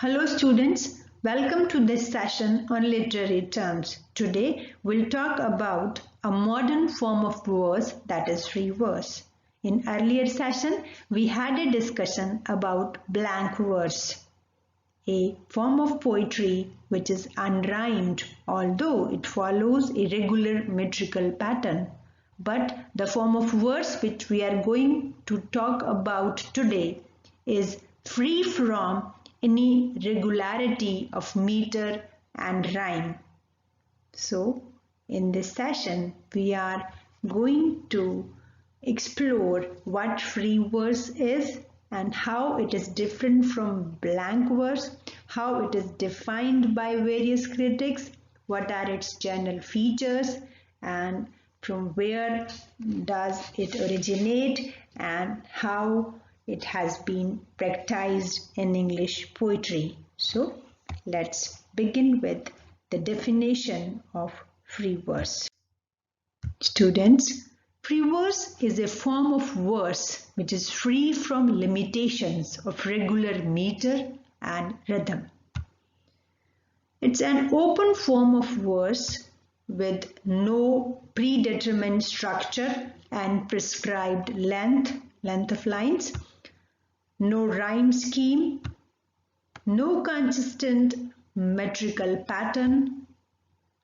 Hello students, welcome to this session on literary terms. Today we'll talk about a modern form of verse, that is free verse. In earlier session we had a discussion about blank verse, a form of poetry which is unrhymed although it follows a regular metrical pattern. But the form of verse which we are going to talk about today is free from any regularity of meter and rhyme. So, in this session, we are going to explore what free verse is and how it is different from blank verse, how it is defined by various critics, what are its general features, and from where does it originate, and how it has been practiced in English poetry. So let's begin with the definition of free verse. Students, free verse is a form of verse which is free from limitations of regular meter and rhythm. It's an open form of verse with no predetermined structure and prescribed length of lines, no rhyme scheme, no consistent metrical pattern,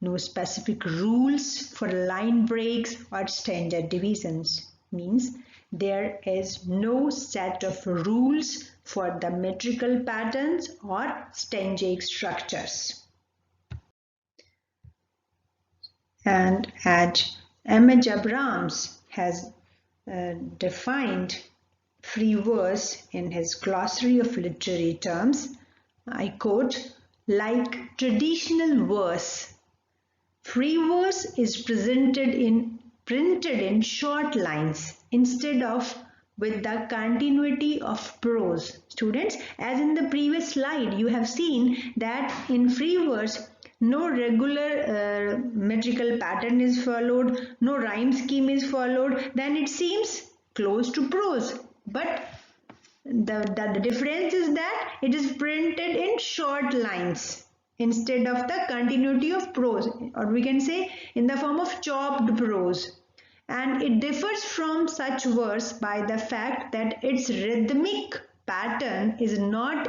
no specific rules for line breaks or stanza divisions. Means there is no set of rules for the metrical patterns or stanzaic structures. And as M.H. Abrams has defined free verse in his glossary of literary terms, I quote, like traditional verse, free verse is printed in short lines instead of with the continuity of prose. Students, as in the previous slide, you have seen that in free verse, no regular metrical pattern is followed, no rhyme scheme is followed, then it seems close to prose. But the difference is that it is printed in short lines instead of the continuity of prose, or we can say in the form of chopped prose. And it differs from such verse by the fact that its rhythmic pattern is not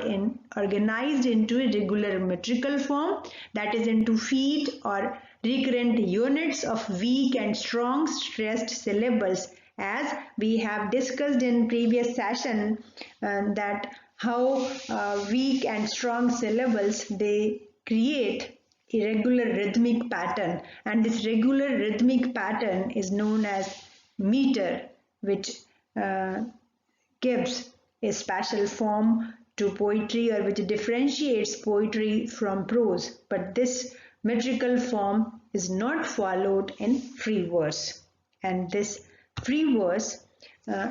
organized into a regular metrical form, that is into feet or recurrent units of weak and strong stressed syllables, as we have discussed in previous session, that how weak and strong syllables, they create a regular rhythmic pattern, and this regular rhythmic pattern is known as meter, which gives a special form to poetry, or which differentiates poetry from prose. But this metrical form is not followed in free verse, and this free verse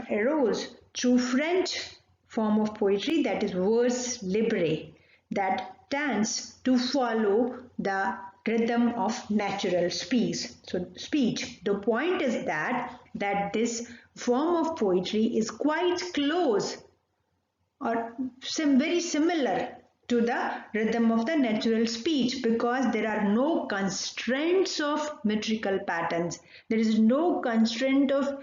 arose through French form of poetry, that is vers libre, that tends to follow the rhythm of natural speech. So the point is that this form of poetry is quite close or very similar to the rhythm of the natural speech, because there are no constraints of metrical patterns. There is no constraint of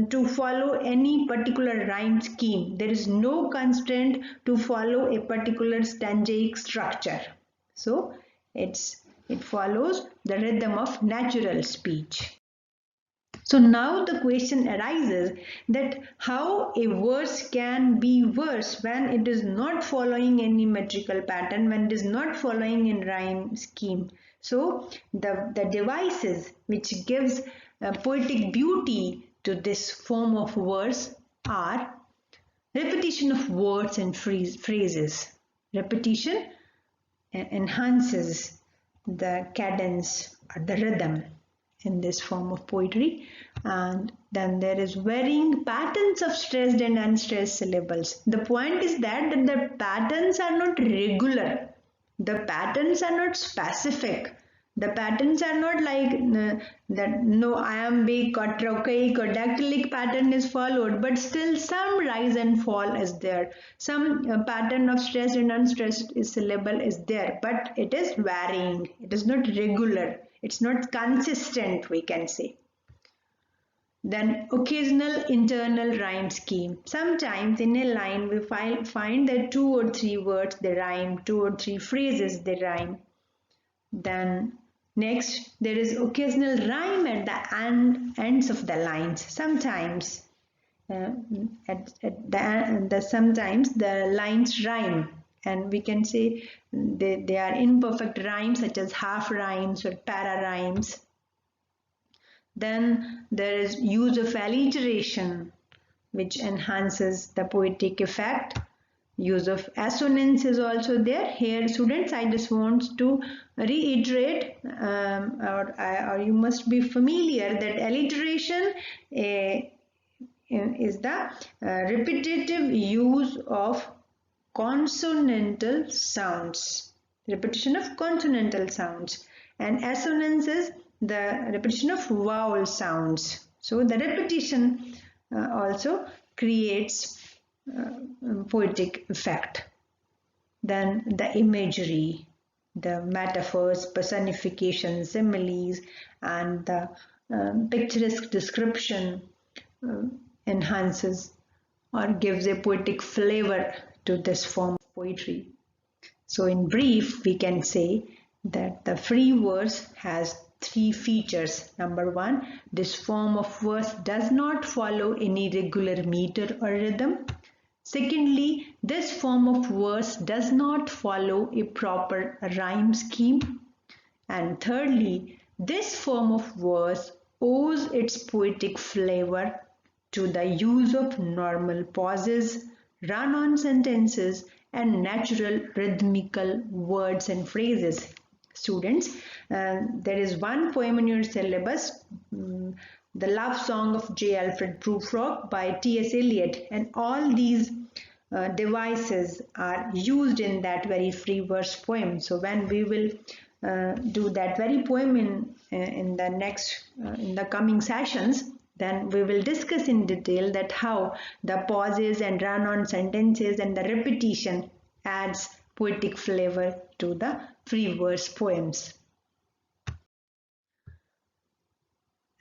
to follow any particular rhyme scheme. There is no constraint to follow a particular stanzaic structure. So it follows the rhythm of natural speech. So now the question arises that how a verse can be verse when it is not following any metrical pattern, when it is not following in rhyme scheme. So the devices which gives poetic beauty to this form of verse are repetition of words and phrases. Repetition enhances the cadence or the rhythm in this form of poetry. And then there is varying patterns of stressed and unstressed syllables. The point is that the patterns are not regular. The patterns are not specific. The patterns are not like that no iambic or trochaic or dactylic pattern is followed, but still some rise and fall is there. Some pattern of stressed and unstressed syllable is there, but it is varying. It is not regular. It's not consistent, we can say. Then occasional internal rhyme scheme. Sometimes in a line we find that 2 or 3 words they rhyme, 2 or 3 phrases they rhyme. Then next there is occasional rhyme at the ends of the lines. Sometimes sometimes the lines rhyme, and we can say they are imperfect rhymes such as half rhymes or para rhymes. Then there is use of alliteration, which enhances the poetic effect. Use of assonance is also there. Here, students, I just want to reiterate, or you must be familiar that alliteration is the repetitive use of consonantal sounds. Repetition of consonantal sounds. And assonance is the repetition of vowel sounds. So the repetition also creates poetic effect. Then the imagery, the metaphors, personifications, similes, and the picturesque description enhances or gives a poetic flavor to this form of poetry. So in brief, we can say that the free verse has 3 features. Number 1, this form of verse does not follow any regular meter or rhythm. Secondly, this form of verse does not follow a proper rhyme scheme. And thirdly, this form of verse owes its poetic flavor to the use of normal pauses, run-on sentences, and natural rhythmical words and phrases. Students, there is one poem in your syllabus, The Love Song of J. Alfred Prufrock by T.S. Eliot, and all these devices are used in that very free verse poem. So when we will do that very poem in the coming sessions, then we will discuss in detail that how the pauses and run-on sentences and the repetition adds poetic flavor to the free verse poems.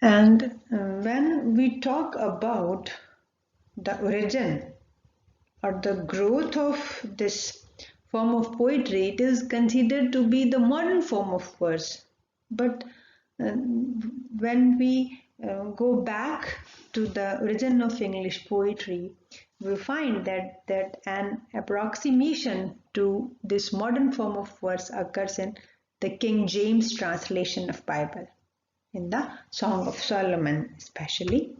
And when we talk about the origin or the growth of this form of poetry, it is considered to be the modern form of verse. But when we go back to the origin of English poetry, we find that an approximation to this modern form of verse occurs in the King James translation of Bible, in the Song of Solomon especially.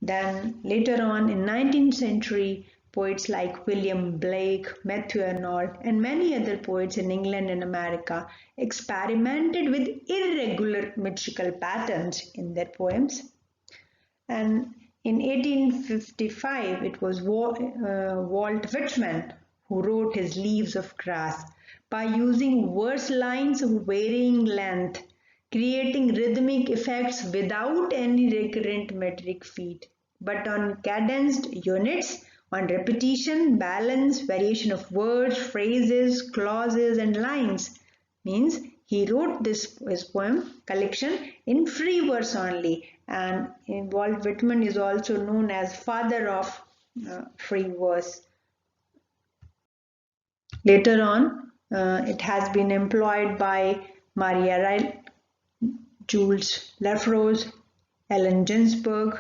Then later on in 19th century, poets like William Blake, Matthew Arnold, and many other poets in England and America experimented with irregular metrical patterns in their poems. And in 1855, it was Walt Whitman who wrote his Leaves of Grass by using verse lines of varying length, creating rhythmic effects without any recurrent metric feet, but on cadenced units, on repetition, balance, variation of words, phrases, clauses, and lines. Means he wrote his poem collection in free verse only, and Walt Whitman is also known as father of free verse. Later on, it has been employed by Maria Ryle, Jules Lafrose, Allen Ginsberg,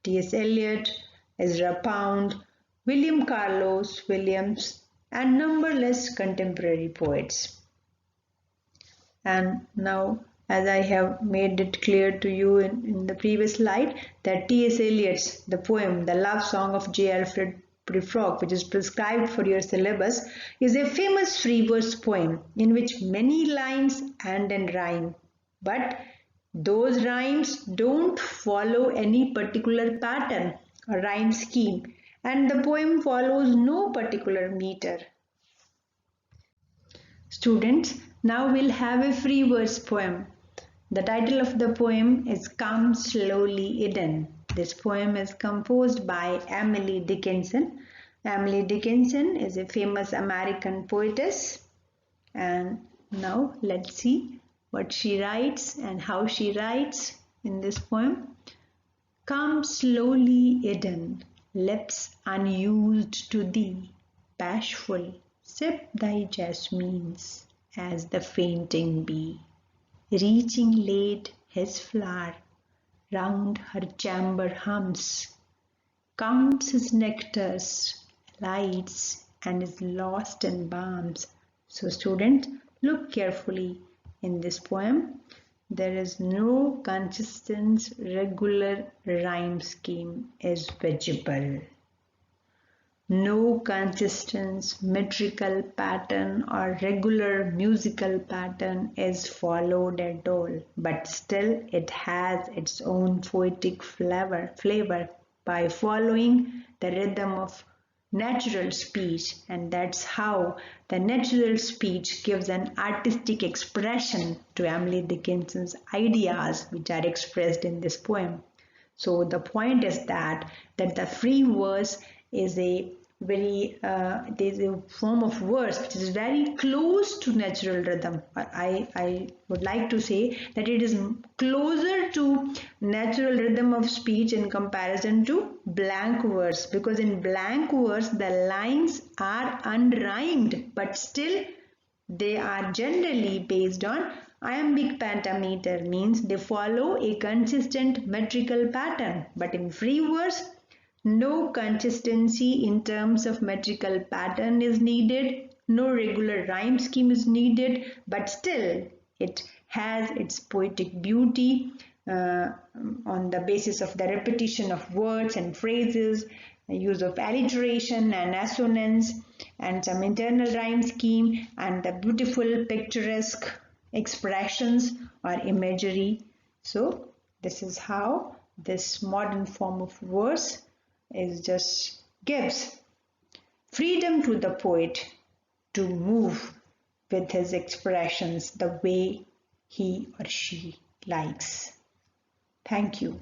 T.S. Eliot, Ezra Pound, William Carlos Williams, and numberless contemporary poets. And now, as I have made it clear to you in the previous slide, that T.S. Eliot's the poem The Love Song of J. Alfred Prufrock, which is prescribed for your syllabus, is a famous free verse poem in which many lines end in rhyme, but those rhymes don't follow any particular pattern or rhyme scheme, and the poem follows no particular meter. Students, Now we'll have a free verse poem. The title of the poem is Come Slowly Eden. This poem is composed by Emily Dickinson. Emily Dickinson is a famous American poetess. And now let's see what she writes and how she writes in this poem. Come slowly, Eden, lips unused to thee, bashful, sip thy jasmines as the fainting bee, reaching late his flower, round her chamber hums, counts his nectars, lights, and is lost in balms. So students, look carefully in this poem. There is no consistent regular rhyme scheme is visible. No consistent metrical pattern or regular musical pattern is followed at all, but still it has its own poetic flavor by following the rhythm of natural speech, and that's how the natural speech gives an artistic expression to Emily Dickinson's ideas which are expressed in this poem. So the point is that the free verse is a it is a form of verse which is very close to natural rhythm. I would like to say that it is closer to natural rhythm of speech in comparison to blank verse, because in blank verse the lines are unrhymed, but still they are generally based on iambic pentameter, means they follow a consistent metrical pattern. But in free verse, no consistency in terms of metrical pattern is needed, no regular rhyme scheme is needed, but still it has its poetic beauty on the basis of the repetition of words and phrases, use of alliteration and assonance, and some internal rhyme scheme, and the beautiful picturesque expressions or imagery. So this is how this modern form of verse is just gives freedom to the poet to move with his expressions the way he or she likes. Thank you.